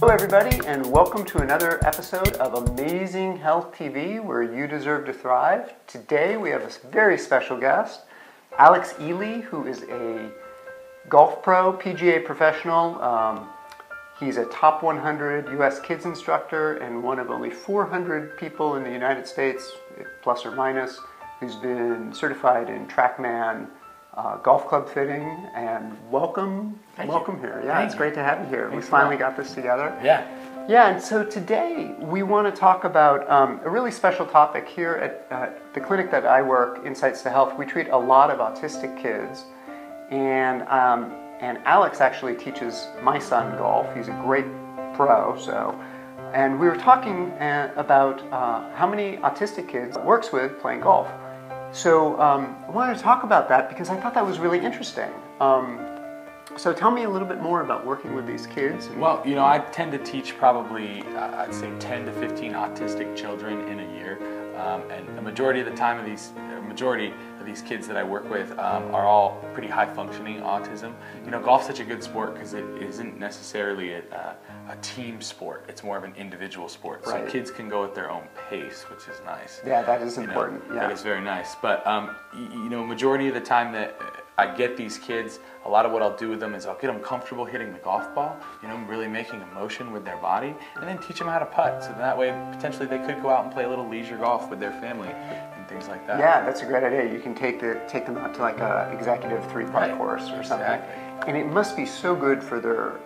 Hello everybody, and welcome to another episode of Amazing Health TV, where you deserve to thrive. Today we have a very special guest, Alex Ely, who is a golf pro, PGA professional. He's a top 100 U.S. kids instructor and one of only 400 people in the United States, plus or minus, who's been certified in TrackMan golf club fitting. And welcome here. Yeah, it's great to have you here. We finally got this together. Yeah, and so today we want to talk about a really special topic here at the clinic that I work, Insights to Health. We treat a lot of autistic kids, and Alex actually teaches my son golf. He's a great pro, and we were talking about how many autistic kids he works with playing golf. So I wanted to talk about that because I thought that was really interesting. So tell me a little bit more about working with these kids. Well, you know, I tend to teach probably, I'd say 10 to 15 autistic children in a year. And the majority of the time these kids that I work with are all pretty high functioning autism. You know, golf's such a good sport because it isn't necessarily a team sport. It's more of an individual sport. So kids can go at their own pace, which is nice. Yeah, that is important. Yeah. That is very nice. But, you know, majority of the time that I get these kids, a lot of what I'll do with them is I'll get them comfortable hitting the golf ball, you know, really making a motion with their body, and then teach them how to putt. So that way, potentially, they could go out and play a little leisure golf with their family and things like that. Yeah, that's a great idea. You can take them out to like a executive three-part course or something. Exactly. And it must be so good for their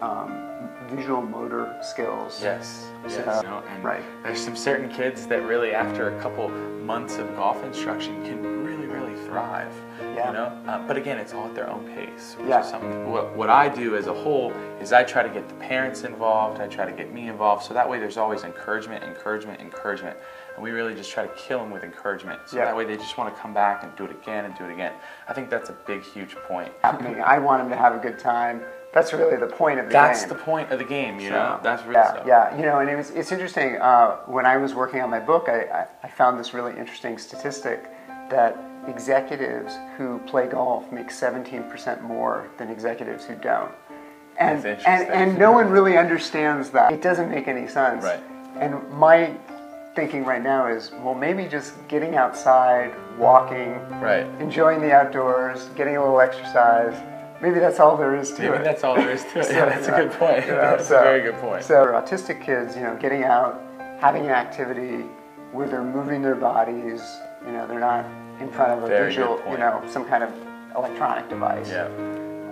visual motor skills. Yes. So, you know, and there's some certain kids that really, after a couple months of golf instruction, can really thrive. Yeah. You know, but again, it's all at their own pace. Which is something. What I do as a whole is I try to get the parents involved. I try to get me involved, so that way there's always encouragement, and we really just try to kill them with encouragement. So that way they just want to come back and do it again and do it again. I think that's a big, huge point. I want them to have a good time. That's really the point of the game. That's the point of the game, you know. That's really yeah. You know, and it's interesting. When I was working on my book, I found this really interesting statistic that executives who play golf make 17% more than executives who don't. And no one really understands that. It doesn't make any sense. Right. And my thinking right now is, well, maybe just getting outside, walking, enjoying the outdoors, getting a little exercise. Maybe that's all there is to it. Maybe that's all there is to it. Yeah, that's a good point. You know, that's a very good point. So for autistic kids, you know, getting out, having an activity where they're moving their bodies, you know, they're not in front of a visual, you know, some kind of electronic device. Yeah.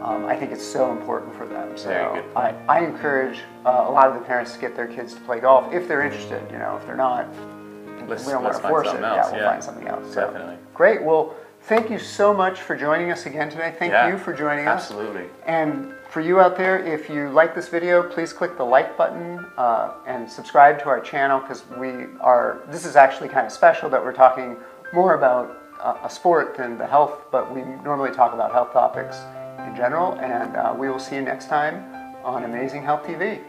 I think it's so important for them. So very good point. I encourage a lot of the parents to get their kids to play golf if they're interested. You know, if they're not, we don't want to force it. Yeah, we'll find something else. So, definitely. Great. Well, thank you so much for joining us again today. Thank you for joining us. Absolutely. And for you out there, if you like this video, please click the like button and subscribe to our channel, because this is actually kind of special that we're talking more about a sport than the health, but we normally talk about health topics in general. And we will see you next time on Amazing Health TV.